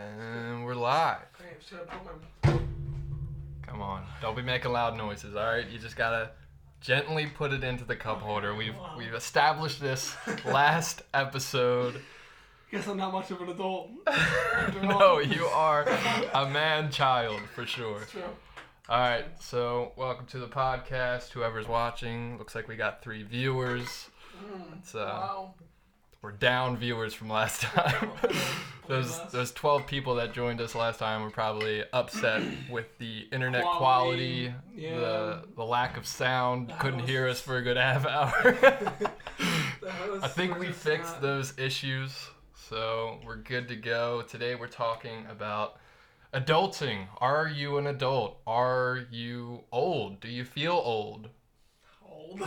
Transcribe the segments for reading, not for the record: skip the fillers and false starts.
And we're live. Come on, don't be making loud noises, alright? You just gotta gently put it into the cup holder. We've established this last episode. Guess I'm not much of an adult. No, you are a man-child for sure. It's true. Alright, so welcome to the podcast. Whoever's watching, looks like we got 3 viewers. Wow. We're down viewers from last time. Those 12 people that joined us last time were probably upset with the internet quality, yeah. the lack of sound. Couldn't hear us for a good half hour. I think we fixed those issues, so we're good to go. Today we're talking about adulting. Are you an adult? Are you old? Do you feel old? Old?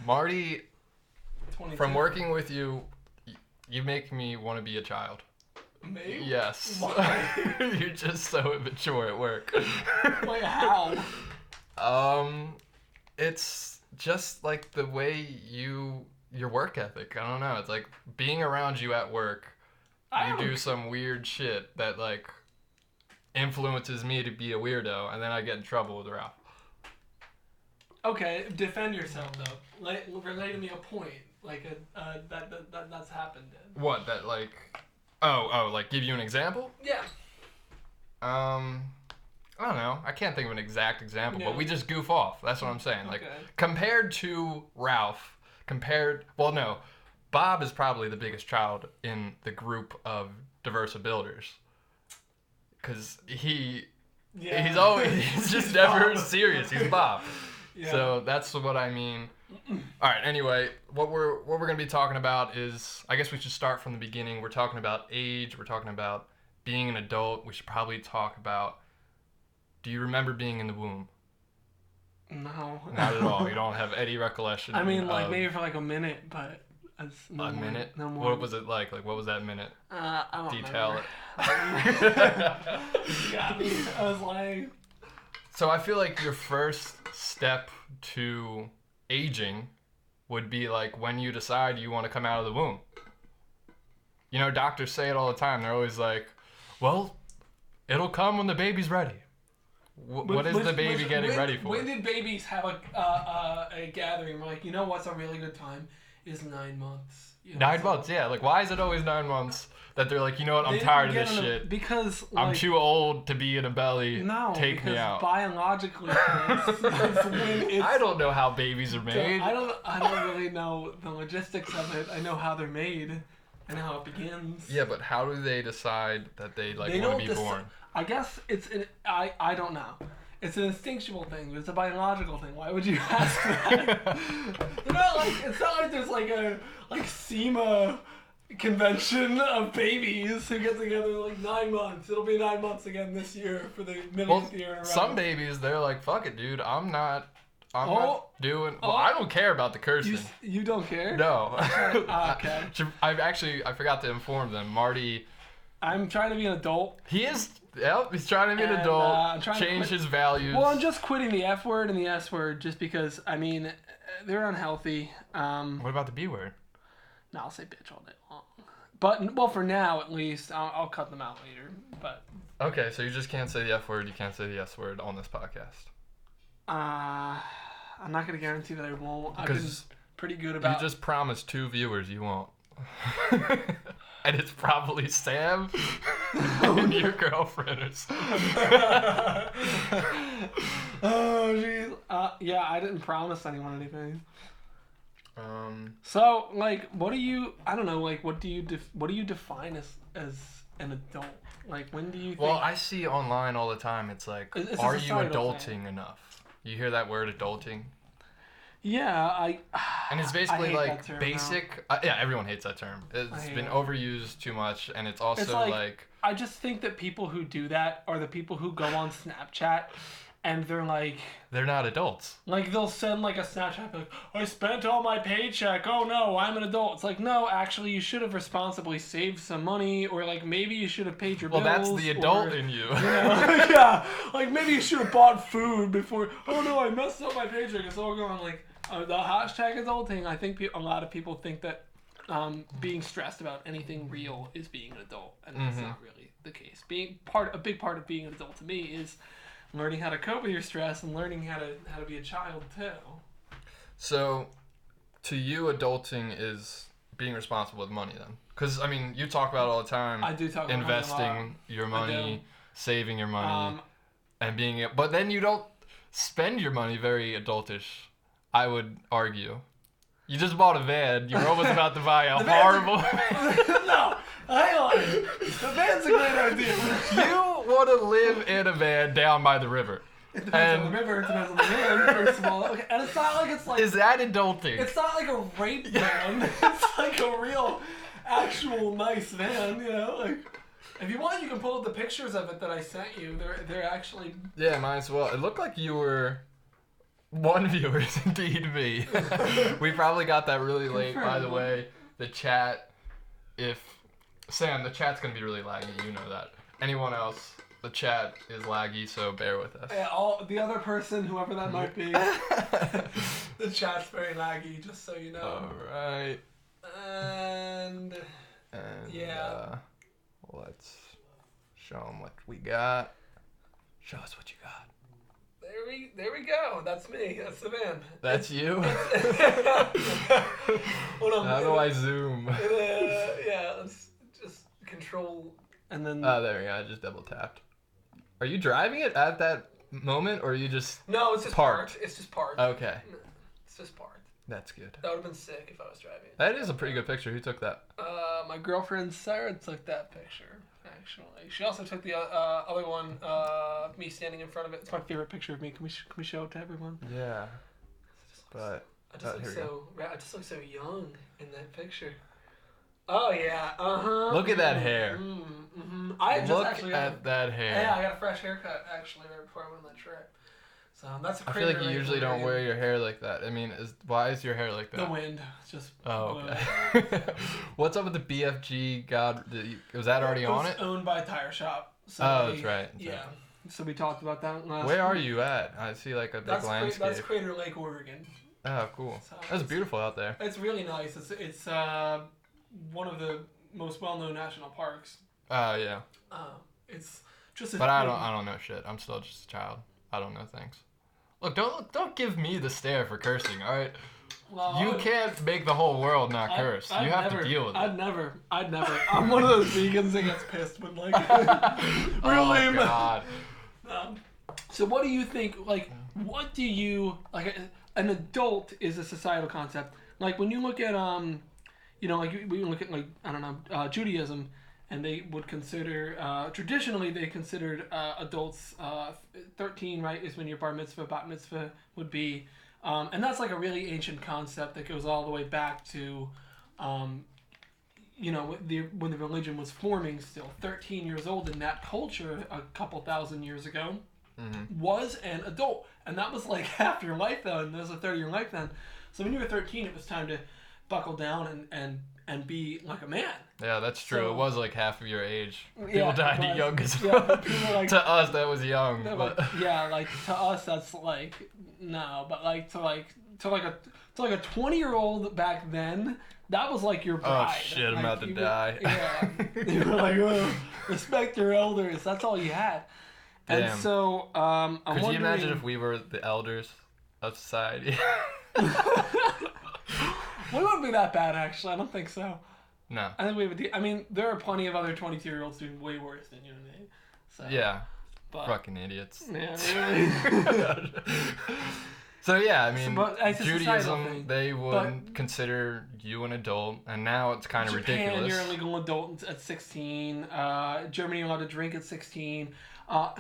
Marty, 22. from working with you, you make me want to be a child. Me? Yes. Why? You're just so immature at work. Wait, how? It's just like the way your work ethic. I don't know. It's like being around you at work. You do some weird shit that like influences me to be a weirdo, and then I get in trouble with Ralph. Okay, defend yourself though. Relay to me a point, like that's happened. What? That like? Oh, like give you an example? Yeah. I don't know. I can't think of an exact example, No. but we just goof off. That's what I'm saying. Like, Okay. compared to Ralph, Bob is probably the biggest child in the group of diverse abiliters. Because he's just never Bob. serious. He's Bob. Yeah. So that's what I mean. All right. Anyway, what we're gonna be talking about is, I guess we should start from the beginning. We're talking about age. We're talking about being an adult. We should probably talk about. Do you remember being in the womb? No. Not at all. You don't have any recollection. I mean, like maybe for like a minute, but no more, minute. No more. What was it like? Like, what was that minute? I don't Detail remember. I was like. So I feel like your first step to aging would be like when you decide you want to come out of the womb. You know, doctors say it all the time. They're always like, well, it'll come when the baby's ready. What is the baby getting ready for? When did babies have a gathering? We're like, you know what's a really good time? Is 9 months. You know, 9 months, yeah. Like, why is it always 9 months that they're like, you know what, I'm tired of this shit. Because I'm too old to be in a belly. No, Take me out. Biologically, that's when it's. I don't know how babies are made. I don't really know the logistics of it. I know how they're made and how it begins. Yeah, but how do they decide that they want to be born? I guess I don't know. It's an instinctual thing. It's a biological thing. Why would you ask that? It's not like there's like a SEMA convention of babies who get together like 9 months. It'll be 9 months again this year for the millionth year in a row. Some babies, they're like, fuck it, dude. I'm not doing. Well, I don't care about the cursing. You don't care? No. Okay. I forgot to inform them. Marty. I'm trying to be an adult. He is. Yep, he's trying to be an adult. Change his values. Well, I'm just quitting the F word and the S word just because, I mean, they're unhealthy. What about the B word? No, I'll say bitch all day long. But, well, for now, at least, I'll cut them out later. But okay, so you just can't say the F word, you can't say the S word on this podcast. I'm not going to guarantee that I won't. I've been pretty good about... You just promised 2 viewers you won't. And it's probably Sam and your girlfriend or something. Oh, jeez. Yeah, I didn't promise anyone anything. So, like, what do you... I don't know, like, what do you define as an adult? Like, when do you think... Well, I see online all the time, it's like, are you adulting enough? You hear that word, adulting? Yeah, and it's basically like term basic. Yeah, everyone hates that term. It's been overused too much, and it's also like. I just think that people who do that are the people who go on Snapchat, and they're like. They're not adults. Like they'll send like a Snapchat like, I spent all my paycheck. Oh no, I'm an adult. It's like, no, actually, you should have responsibly saved some money, or like maybe you should have paid your bills. Well, that's the adult in you. You know, yeah, like maybe you should have bought food before. Oh no, I messed up my paycheck. It's all going like. The hashtag adulting, I think a lot of people think that being stressed about anything real is being an adult, and that's not really the case. A big part of being an adult to me is learning how to cope with your stress and learning how to be a child too. So, to you, adulting is being responsible with money then? Because, I mean, you talk about it all the time. I do talk about investing your money, saving your money, and being... But then you don't spend your money very adultish, I would argue. You just bought a van. You were almost about to buy a horrible... No, hang on. The van's a great idea. You want to live in a van down by the river. It depends on the river. It depends on the van, first of all. Okay, and it's not like it's like... Is that adulting? It's not like a rape van. It's like a real, actual nice van, you know? Like, if you want, you can pull up the pictures of it that I sent you. They're actually... Yeah, might as well. It looked like you were... One viewer is indeed me. We probably got that really late, by the way. The chat, Sam, the chat's going to be really laggy, you know that. Anyone else, the chat is laggy, so bear with us. Yeah, the other person, whoever that might be, the chat's very laggy, just so you know. Alright. And yeah. Let's show them what we got. Show us what you got. There we go. That's me. That's the van. That's you? Hold on. How do I zoom? Yeah, let's just control and then... Oh, there we go. I just double tapped. Are you driving it at that moment, or are you just... No, it's just parked. It's just parked. Okay. It's just parked. That's good. That would have been sick if I was driving it. That is a pretty good picture. Who took that? My girlfriend Sarah took that picture, actually. She also took the other one, me standing in front of it. It's my favorite picture of me. Can we show it to everyone? Yeah. But... I just look so young in that picture. Oh, yeah. Look at that hair. Look at that hair. Yeah, I got a fresh haircut, actually, right before I went on that trip. So that's a I feel like you usually don't wear your hair like that. I mean, why is your hair like that? The wind. It's just... Oh, okay. What's up with the BFG? God, was that already on it? It's owned by a tire shop. So that's right. Yeah. So we talked about that last Where are you at? I see like a big landscape. That's Crater Lake, Oregon. Oh, cool. So that's beautiful out there. It's really nice. It's one of the most well-known national parks. Oh, yeah. It's just. But I don't know shit. I'm still just a child. I don't know things. Look, don't give me the stare for cursing. All right. Well, you can't make the whole world not curse. You have to deal with it. I'd never. I'm one of those vegans that gets pissed when like. Really? Oh God. So what do you think? Like, what do you like? An adult is a societal concept. Like when you look at like we look at like I don't know Judaism, and they would consider traditionally they considered adults 13, right, is when your bar mitzvah, bat mitzvah would be, and that's like a really ancient concept that goes all the way back to, when the religion was forming. Still, 13 years old in that culture a couple thousand years ago. Mm-hmm. Was an adult, and that was like half your life then. There was a 30-year life then. So when you were 13, it was time to buckle down and be like a man. Yeah, that's true. So, it was like half of your age. People yeah, died young as well. Like, to us, that was young. But... Like to us, that's like no, but like to a 20-year-old back then, that was like your bride. Oh shit! Like, I'm about to die. Yeah, you were like, oh, respect your elders. That's all you had. Damn. And so, I'm Could wondering... you imagine if we were the elders of society? We wouldn't be that bad, actually. I don't think so. No. I think we would. I mean, there are plenty of other 22-year-olds doing way worse than you and me. So, yeah. But, fucking idiots. Yeah, really. So yeah, I mean, it's Judaism, they wouldn't consider you an adult, and now it's kind of ridiculous. Japan, you're a legal adult at 16. Germany, you're allowed to drink at 16.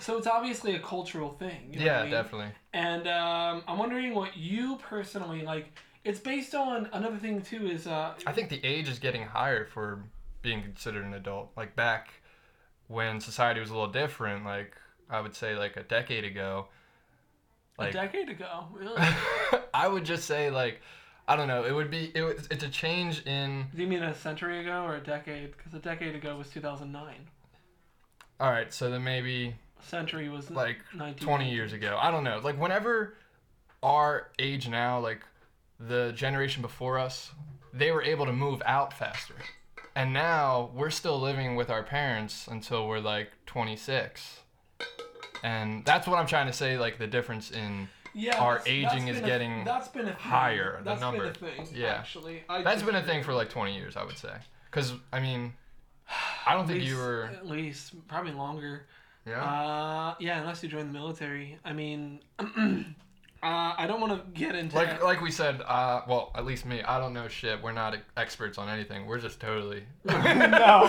So it's obviously a cultural thing. You know what I mean? Definitely. And I'm wondering what you personally like. It's based on another thing too. Is I think the age is getting higher for being considered an adult. Like back when society was a little different, like I would say like a decade ago. Like, a decade ago, really? I would just say like, I don't know. It's a change in. Do you mean a century ago or a decade? Because a decade ago was 2009. All right, so then maybe. Century was like 20 years ago. I don't know. Like whenever our age now, like the generation before us, they were able to move out faster. And now we're still living with our parents until we're like 26. And that's what I'm trying to say, like the difference in our aging is getting higher. That's the number. been a thing, yeah. actually. That's been a thing for like 20 years, I would say. Because, I mean, I don't think you were... At least, probably longer. Yeah? Yeah, unless you join the military. I mean... I don't want to get into like we said, well, at least me, I don't know shit. We're not experts on anything. We're just totally... No.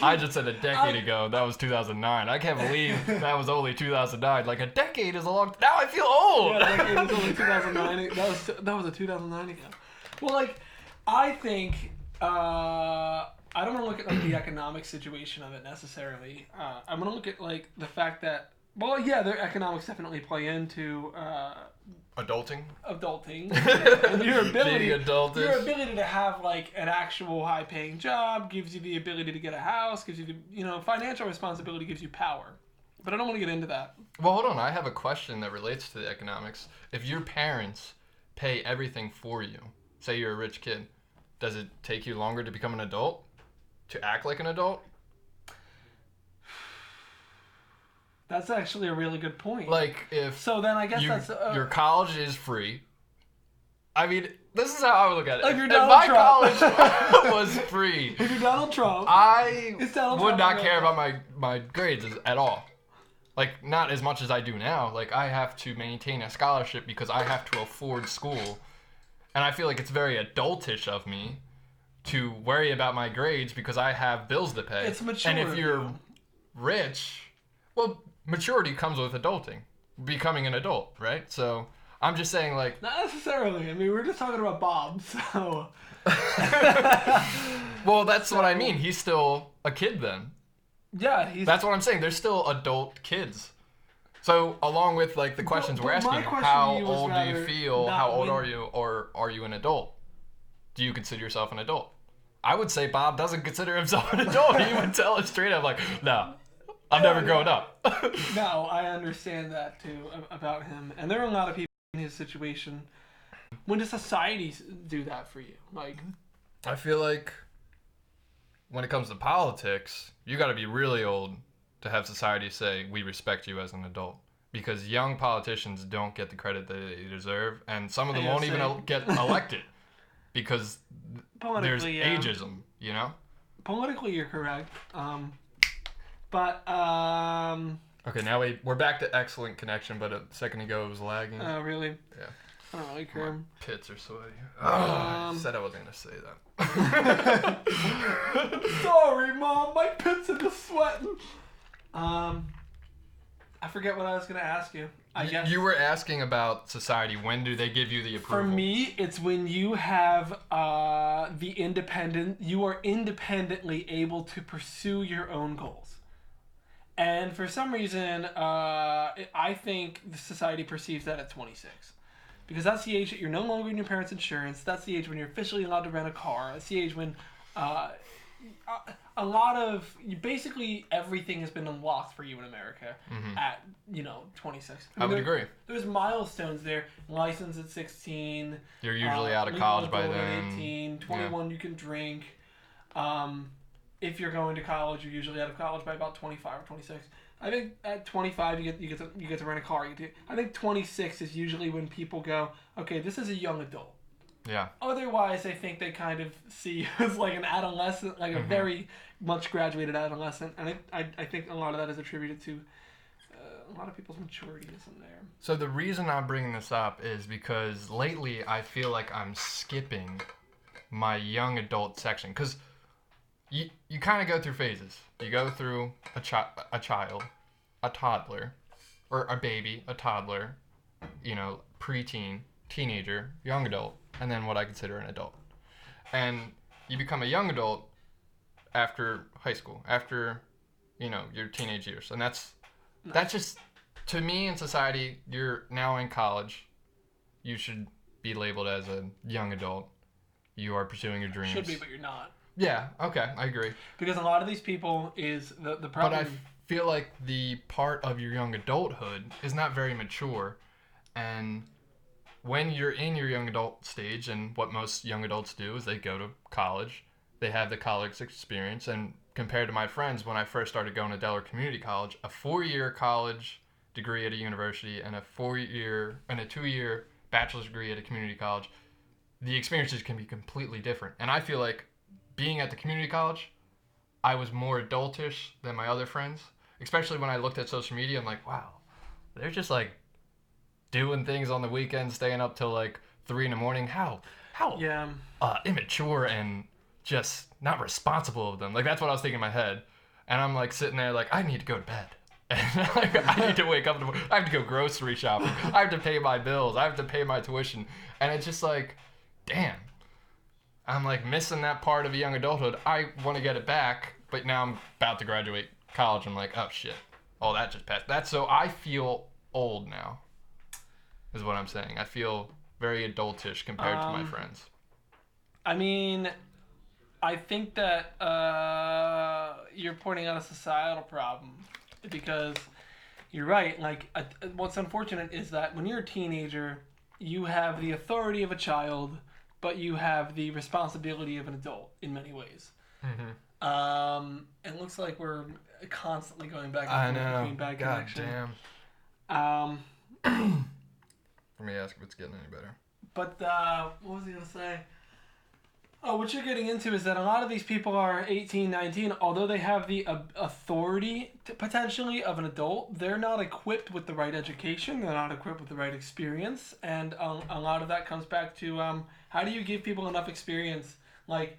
I just said a decade ago. That was 2009. I can't believe that was only 2009. Like, a decade is a long... Now I feel old! Yeah, a decade was only 2009. That was a 2009 ago. Well, like, I think... I don't want to look at like the economic situation of it necessarily. I'm going to look at like the fact that... Well, yeah, their economics definitely play into adulting, and your ability, being adultish. Your ability to have like an actual high-paying job gives you the ability to get a house, gives you the financial responsibility, gives you power. But I don't want to get into that. Well, hold on, I have a question that relates to the economics. If your parents pay everything for you, say you're a rich kid, does it take you longer to become an adult, to act like an adult? That's actually a really good point. Like, if so then I guess your college is free. I mean, this is how I would look at it. Like If my college was free, if you're Donald Trump, I Donald would Trump not care about my grades at all. Like, not as much as I do now. Like, I have to maintain a scholarship because I have to afford school. And I feel like it's very adultish of me to worry about my grades because I have bills to pay. It's mature. And if you're rich, well... Maturity comes with adulting, becoming an adult, right? So I'm just saying, like... Not necessarily. I mean, we're just talking about Bob, so... Well, that's what I mean. He's still a kid then. Yeah, That's what I'm saying. There's still adult kids. So along with, like, the questions we're asking, how old do you feel? How old are you? Or are you an adult? Do you consider yourself an adult? I would say Bob doesn't consider himself an adult. He would tell us straight up, like, no. I've never grown up. No, I understand that too about him. And there are a lot of people in his situation. When does society do that for you? Like, I feel like when it comes to politics, you got to be really old to have society say, we respect you as an adult. Because young politicians don't get the credit that they deserve. And some of them won't even get elected. Because there's ageism, you know? Politically, you're correct. But, Okay, now we're back to excellent connection, but a second ago it was lagging. Oh, really? Yeah. I don't really care. My pits are sweaty. I said I wasn't going to say that. Sorry, Mom. My pits are just sweating. I forget what I was going to ask you. I guess you were asking about society. When do they give you the approval? For me, it's when you have you are independently able to pursue your own goals. And for some reason, I think the society perceives that at 26. Because that's the age that you're no longer in your parents' insurance. That's the age when you're officially allowed to rent a car. That's the age when basically everything has been unlocked for you in America at, 26. I would agree. There's milestones there. License at 16. You're usually out of college by then. At 18. 21, you can drink. If you're going to college, you're usually out of college by about 25 or 26. I think at 25 you get to rent a car. I think 26 is usually when people go, okay, this is a young adult. Yeah. Otherwise, I think they kind of see you as like an adolescent, like a very much graduated adolescent, and I think a lot of that is attributed to a lot of people's maturity isn't there. So the reason I'm bringing this up is because lately I feel like I'm skipping my young adult section because. You kind of go through phases. You go through a child, a toddler, or a baby, a toddler, preteen, teenager, young adult, and then what I consider an adult. And you become a young adult after high school, after, your teenage years. And that's just, to me in society, you're now in college. You should be labeled as a young adult. You are pursuing your dreams. Should be, but you're not. Yeah, okay, I agree. Because a lot of these people is the problem. But I feel like the part of your young adulthood is not very mature, and when you're in your young adult stage, and what most young adults do is they go to college, they have the college experience, and compared to my friends, when I first started going to Delaware Community College, a 4-year college degree at a university and a 2-year bachelor's degree at a community college, the experiences can be completely different. And I feel like being at the community college, I was more adultish than my other friends, especially when I looked at social media. I'm like, wow, they're just like doing things on the weekends, staying up till like 3 a.m. How Yeah. immature and just not responsible of them. Like, that's what I was thinking in my head. And I'm like sitting there like, I need to go to bed. And like, I need to wake up. I have to go grocery shopping. I have to pay my bills. I have to pay my tuition. And it's just like, damn. I'm like missing that part of young adulthood. I want to get it back, but now I'm about to graduate college. I'm like, oh shit. Oh, that just passed. That's so I feel old now, is what I'm saying. I feel very adultish compared to my friends. I mean, I think that you're pointing out a societal problem, because you're right. Like, what's unfortunate is that when you're a teenager, you have the authority of a child, but you have the responsibility of an adult in many ways. Mm-hmm. It looks like we're constantly going back and forth between bad connection. God damn. Let me ask if it's getting any better. But what was I going to say? Oh, what you're getting into is that a lot of these people are 18, 19, although they have the authority potentially of an adult, they're not equipped with the right education, they're not equipped with the right experience, and a lot of that comes back to how do you give people enough experience? Like,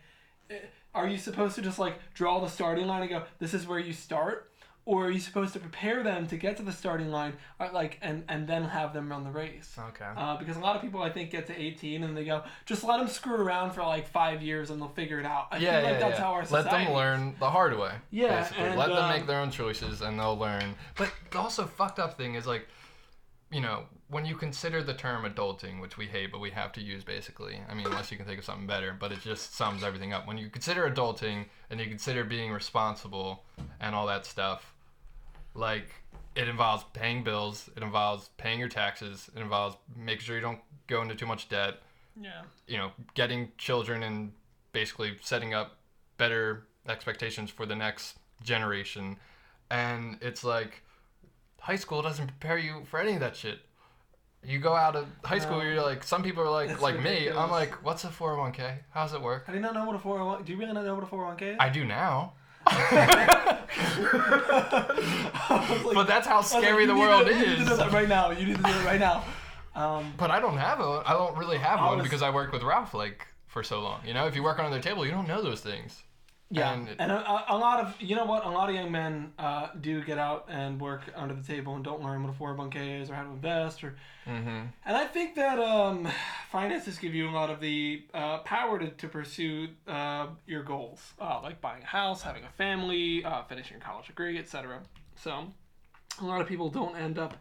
are you supposed to just like draw the starting line and go, this is where you start? Or are you supposed to prepare them to get to the starting line, and then have them run the race? Okay. Because a lot of people, I think, get to 18 and they go, just let them screw around for like 5 years and they'll figure it out. I feel like that's how our society Let them learn the hard way. Yeah, basically. and, let them make their own choices and they'll learn. But the also fucked up thing is, like, you know, when you consider the term adulting, which we hate but we have to use basically, I mean, unless you can think of something better, but it just sums everything up. When you consider adulting and you consider being responsible and all that stuff, like, it involves paying bills, it involves paying your taxes, it involves making sure you don't go into too much debt. Yeah. You know, getting children and basically setting up better expectations for the next generation. And it's like, high school doesn't prepare you for any of that shit. You go out of high school, you're like, some people are like me, I'm like, what's a 401k? How does it work? I do not know what a 401k. Do you really not know what a 401k is? I do now. But that's how scary the world is. You need to do that right now. You need to do it right now. But I don't really have one because I worked with Ralph like for so long. You know, if you work under the table, you don't know those things. Yeah, and a lot of, you know what, a lot of young men do get out and work under the table and don't learn what a 401k is or how to invest. And I think that finances give you a lot of the power to pursue your goals, like buying a house, having a family, finishing your college degree, etc. So a lot of people don't end up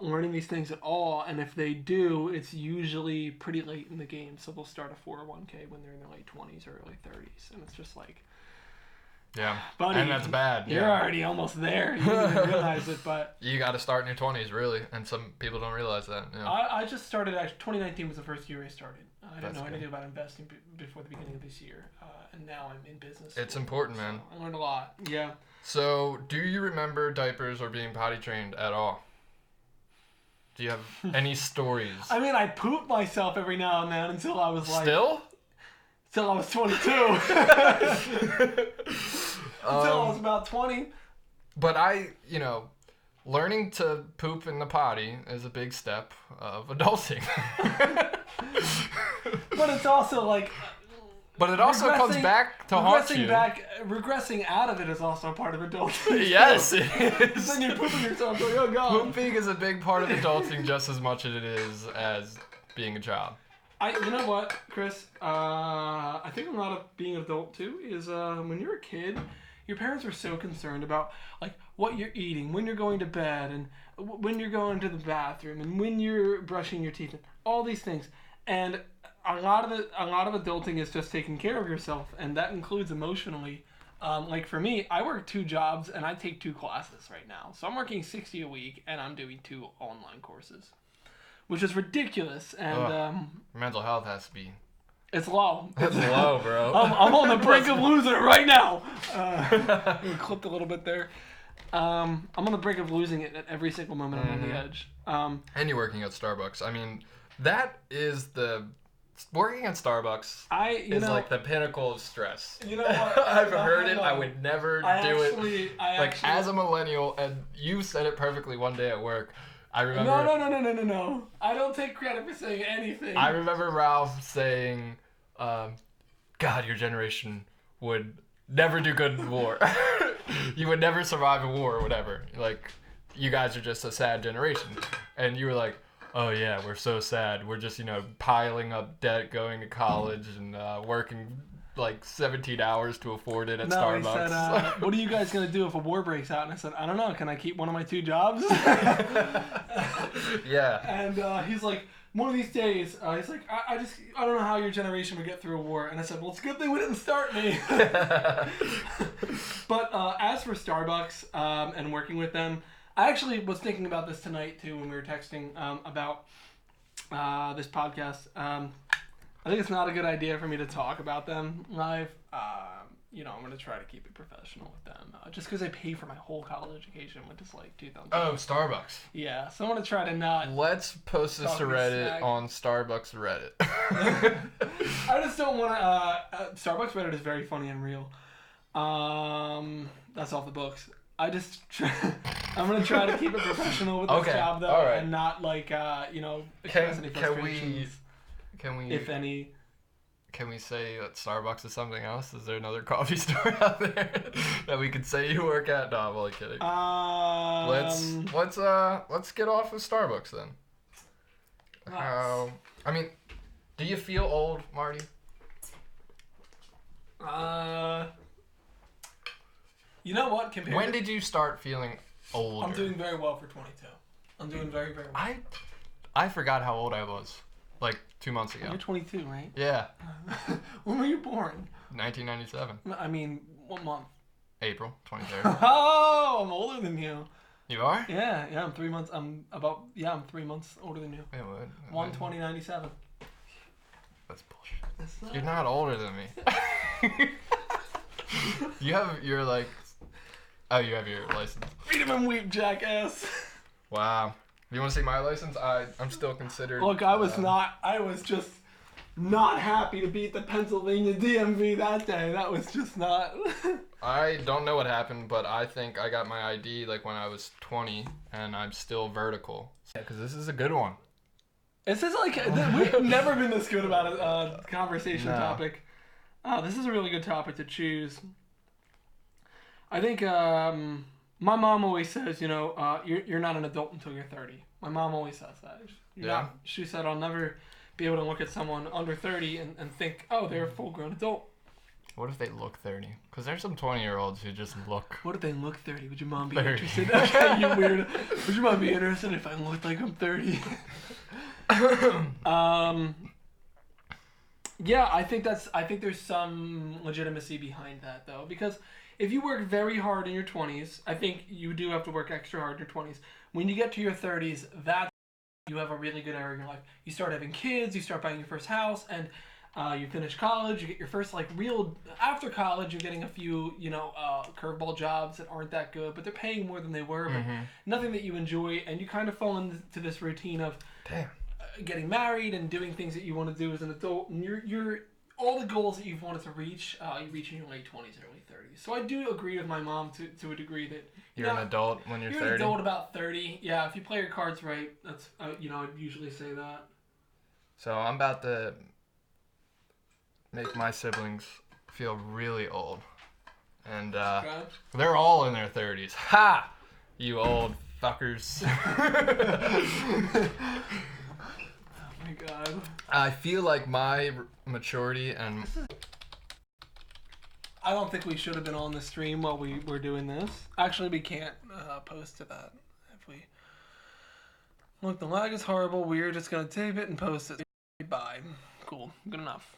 learning these things at all, and if they do, it's usually pretty late in the game. So they'll start a 401k when they're in their late 20s or early 30s, and it's just like, yeah, buddy, and that's bad. You're already almost there. You don't even realize it, but you got to start in your 20s, really, and some people don't realize that. Yeah. I just started. Actually, 2019 was the first year I started. I didn't know anything about investing before the beginning of this year, and now I'm in business. It's important, man. I learned a lot. Yeah. So, do you remember diapers or being potty trained at all? Do you have any stories? I mean, I pooped myself every now and then until I was like... Still? Until I was 22. Until I was about 20. But learning to poop in the potty is a big step of adulting. But it's also like... But it also comes back to haunt you. Regressing out of it is also part of adulting. Yes, it is. Then you're pooping yourself like, oh God. Pooping is a big part of adulting just as much as it is as being a child. You know what, Chris? I think a lot of being an adult too is when you're a kid, your parents are so concerned about like what you're eating, when you're going to bed, and when you're going to the bathroom, and when you're brushing your teeth, and all these things. And a lot of adulting is just taking care of yourself, and that includes emotionally. Like for me, I work 2 jobs and I take 2 classes right now. So I'm working 60 a week and I'm doing 2 online courses, which is ridiculous. And mental health has to be. It's low. It's low, bro. I'm on the brink of losing it right now. We clipped a little bit there. I'm on the brink of losing it at every single moment. I'm on the edge. And you're working at Starbucks. I mean, that is working at Starbucks is like the pinnacle of stress. You know what? I've heard it. I would never do it. Like, as a millennial, and you said it perfectly one day at work. I remember. No. I don't take credit for saying anything. I remember Ralph saying, God, your generation would never do good in war. You would never survive a war or whatever. Like, you guys are just a sad generation. And you were like, oh yeah, we're so sad. We're just, piling up debt, going to college, and working like 17 hours to afford it at Starbucks. No, he said, what are you guys going to do if a war breaks out? And I said, I don't know. Can I keep one of my 2 jobs? Yeah. And he's like, one of these days, he's like, I don't know how your generation would get through a war. And I said, well, it's a good thing we didn't start me. But as for Starbucks and working with them, I actually was thinking about this tonight, too, when we were texting about this podcast. I think it's not a good idea for me to talk about them live. I'm going to try to keep it professional with them. Just because I pay for my whole college education, which is like $2,000. Oh, Starbucks. Yeah, so I'm going to try to not... Let's post this to Reddit on Starbucks Reddit. I just don't want to... Starbucks Reddit is very funny and real. That's off the books. I'm going to try to keep it professional with this job, though, and not, express any frustrations. Can we... If any... Can we say that Starbucks is something else? Is there another coffee store out there that we could say you work at? No, I'm only kidding. Let's get off of Starbucks then. I mean, do you feel old, Marty? You know what? When did you start feeling older? I'm doing very well for 22. I'm doing very, very well. I forgot how old I was. Like 2 months ago. You're 22, right? Yeah. When were you born? 1997. I mean, what month? April 23rd. Oh, I'm older than you. You are? Yeah, I'm 3 months. I'm 3 months older than you. Wait, what? 1/20/97. That's bullshit. You're not older than me. You have your you have your license. Freedom and weep, jackass. Wow. You want to see my license? I'm still considered... Look, I was just not happy to beat the Pennsylvania DMV that day. That was just not... I don't know what happened, but I think I got my ID when I was 20, and I'm still vertical. Yeah, because this is a good one. This is we've never been this good about a conversation topic. This is a really good topic to choose. I think... my mom always says, you're not an adult until you're 30. My mom always says that. She said, I'll never be able to look at someone under 30 and think, oh, they're a full-grown adult. What if they look 30? Because there's some 20-year-olds who just look... What if they look 30? Would your mom be 30. interested? Okay, you weird. Would your mom be interested if I looked like I'm 30? Yeah, I think there's some legitimacy behind that, though, because... If you work very hard in your 20s, I think you do have to work extra hard in your 20s. When you get to your 30s, that's you have a really good area in your life. You start having kids, you start buying your first house, and you finish college, you get your first real... After college, you're getting a few, curveball jobs that aren't that good, but they're paying more than they were, but nothing that you enjoy, and you kind of fall into this routine of getting married and doing things that you want to do as an adult, and you're all the goals that you've wanted to reach, you reach in your late 20s, early 30s. So I do agree with my mom to a degree that... You're an adult when you're 30? You're an adult about 30. Yeah, if you play your cards right, that's, I'd usually say that. So I'm about to make my siblings feel really old. And they're all in their 30s. Ha! You old fuckers. Oh my god. I feel like my maturity and... I don't think we should have been on the stream while we were doing this. Actually, we can't post to that. If we... Look, the lag is horrible. We're just going to tape it and post it. Bye. Cool. Good enough.